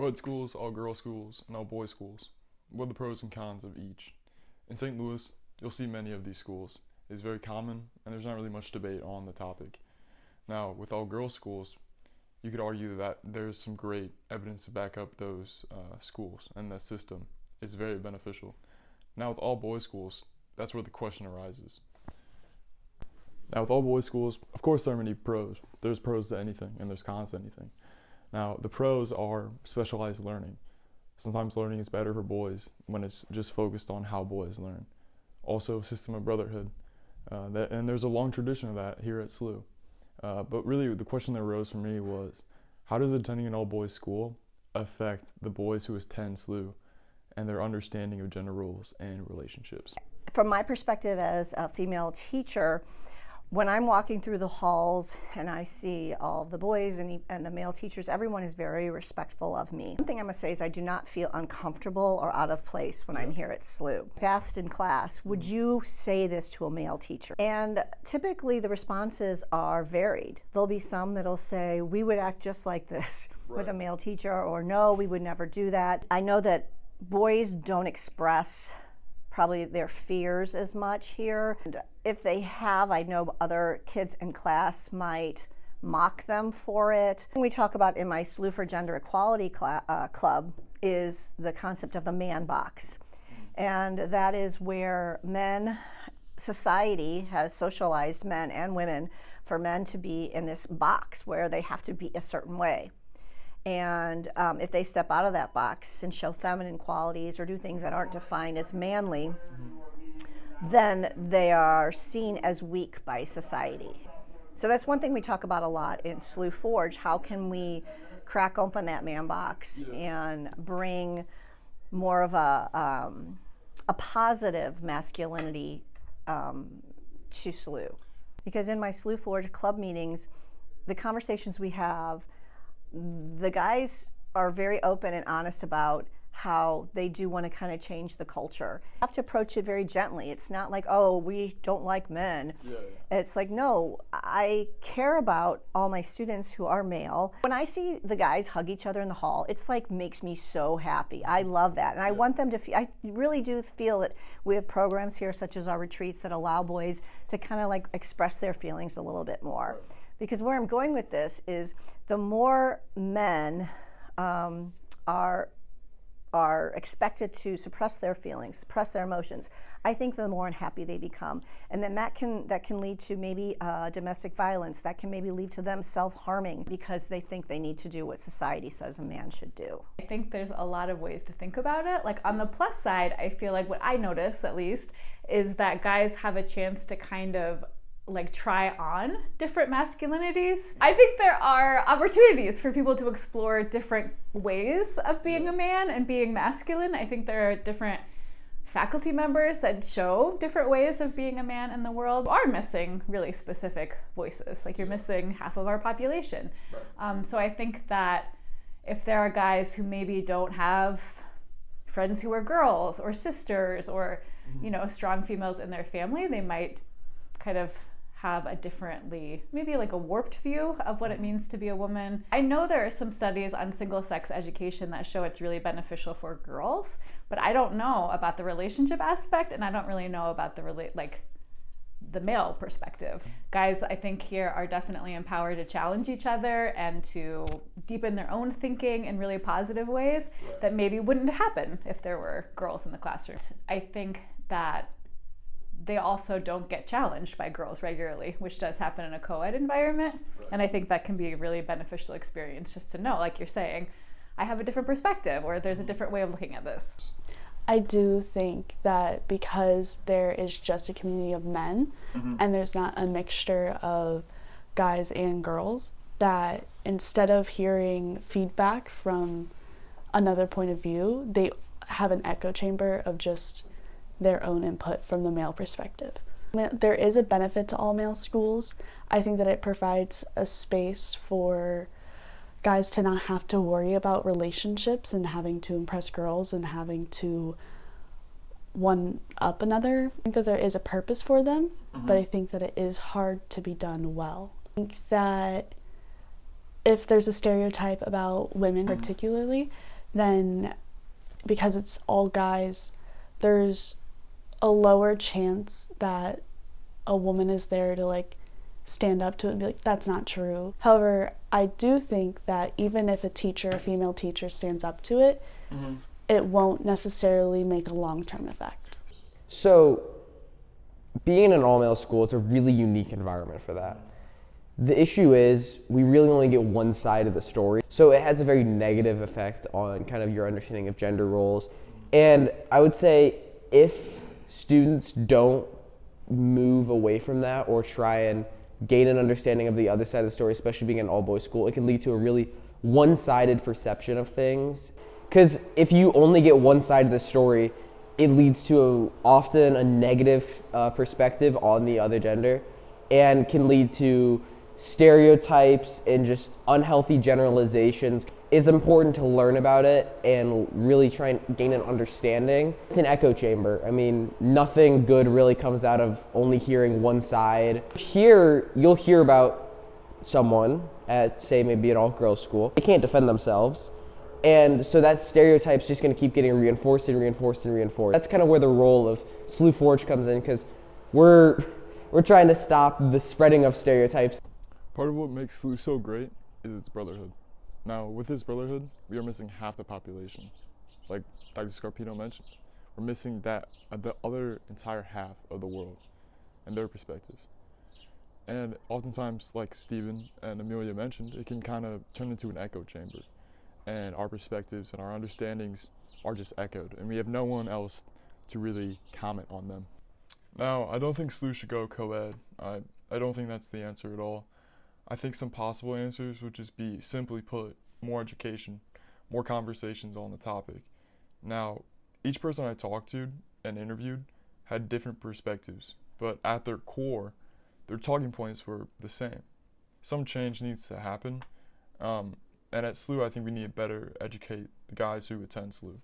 co-ed schools, all girls schools, and all boys schools. What are the pros and cons of each? In St. Louis, you'll see many of these schools. It's very common, and there's not really much debate on the topic. Now, with all girls schools, you could argue that there's some great evidence to back up those schools, and the system is very beneficial. Now, with all boys schools, that's where the question arises. Now, with all boys schools, of course, there are many pros. There's pros to anything, and there's cons to anything. Now, the pros are specialized learning. Sometimes learning is better for boys when it's just focused on how boys learn. Also, system of brotherhood. And there's a long tradition of that here at SLU. But really, the question that arose for me was, how does attending an all-boys school affect the boys who attend SLU and their understanding of gender roles and relationships? From my perspective as a female teacher, when I'm walking through the halls and I see all the boys and the male teachers, everyone is very respectful of me. One thing I'm going to say is I do not feel uncomfortable or out of place when I'm here at SLU. If asked in class, would you say this to a male teacher? And typically the responses are varied. There'll be some that'll say, we would act just like this with a male teacher, or no, we would never do that. I know that boys don't express probably their fears as much here. And if they have, I know other kids in class might mock them for it. We talk about in my SLU for Gender Equality Club is the concept of the man box. And that is where society has socialized men and women for men to be in this box where they have to be a certain way. And if they step out of that box and show feminine qualities or do things that aren't defined as manly, then they are seen as weak by society. So that's one thing we talk about a lot in SLU Forge. How can we crack open that man box and bring more of a positive masculinity to SLU? Because in my SLU Forge club meetings, the conversations we have, the guys are very open and honest about how they do want to kind of change the culture. You have to approach it very gently. It's not like, oh, we don't like men. It's like, no, I care about all my students who are male. When I see the guys hug each other in the hall, it's like makes me so happy. I love that. And I want them to feel, I really do feel that we have programs here such as our retreats that allow boys to kind of like express their feelings a little bit more. Because where I'm going with this is the more men are expected to suppress their feelings, suppress their emotions, I think the more unhappy they become. And then that can lead to maybe domestic violence. That can maybe lead to them self-harming because they think they need to do what society says a man should do. I think there's a lot of ways to think about it. Like on the plus side, I feel like what I notice at least is that guys have a chance to kind of like try on different masculinities. I think there are opportunities for people to explore different ways of being a man and being masculine. I think there are different faculty members that show different ways of being a man in the world. We are missing really specific voices. Like you're missing half of our population. So I think that if there are guys who maybe don't have friends who are girls or sisters or strong females in their family, they might kind of have a differently, maybe like a warped view of what it means to be a woman. I know there are some studies on single-sex education that show it's really beneficial for girls, but I don't know about the relationship aspect, and I don't really know about the male perspective. Guys, I think here are definitely empowered to challenge each other and to deepen their own thinking in really positive ways that maybe wouldn't happen if there were girls in the classroom. I think that they also don't get challenged by girls regularly, which does happen in a co-ed environment. And I think that can be a really beneficial experience just to know, like you're saying, I have a different perspective or there's a different way of looking at this. I do think that because there is just a community of men and there's not a mixture of guys and girls, that instead of hearing feedback from another point of view, they have an echo chamber of just their own input from the male perspective. There is a benefit to all male schools. I think that it provides a space for guys to not have to worry about relationships and having to impress girls and having to one up another. I think that there is a purpose for them, but I think that it is hard to be done well. I think that if there's a stereotype about women particularly, then because it's all guys, there's a lower chance that a woman is there to like stand up to it and be like, that's not true. However, I do think that even if a female teacher stands up to it, it won't necessarily make a long-term effect. So being in an all-male school is a really unique environment for that. The issue is we really only get one side of the story. So it has a very negative effect on kind of your understanding of gender roles. And I would say if students don't move away from that or try and gain an understanding of the other side of the story, especially being in an all-boys school, it can lead to a really one-sided perception of things. Because if you only get one side of the story, it leads to often a negative perspective on the other gender and can lead to stereotypes and just unhealthy generalizations. It's important to learn about it and really try and gain an understanding. It's an echo chamber. I mean, nothing good really comes out of only hearing one side. Here, you'll hear about someone at, say, maybe an all-girls school. They can't defend themselves. And so that stereotype's just going to keep getting reinforced and reinforced and reinforced. That's kind of where the role of SLU Forge comes in, because we're trying to stop the spreading of stereotypes. Part of what makes SLU so great is its brotherhood. Now, with this brotherhood, we are missing half the population. Like Dr. Scarpino mentioned, we're missing the other entire half of the world and their perspectives. And oftentimes, like Stephen and Amelia mentioned, it can kind of turn into an echo chamber. And our perspectives and our understandings are just echoed, and we have no one else to really comment on them. Now, I don't think SLU should go co-ed. I don't think that's the answer at all. I think some possible answers would just be, simply put, more education, more conversations on the topic. Now, each person I talked to and interviewed had different perspectives, but at their core, their talking points were the same. Some change needs to happen, and at SLU, I think we need to better educate the guys who attend SLU.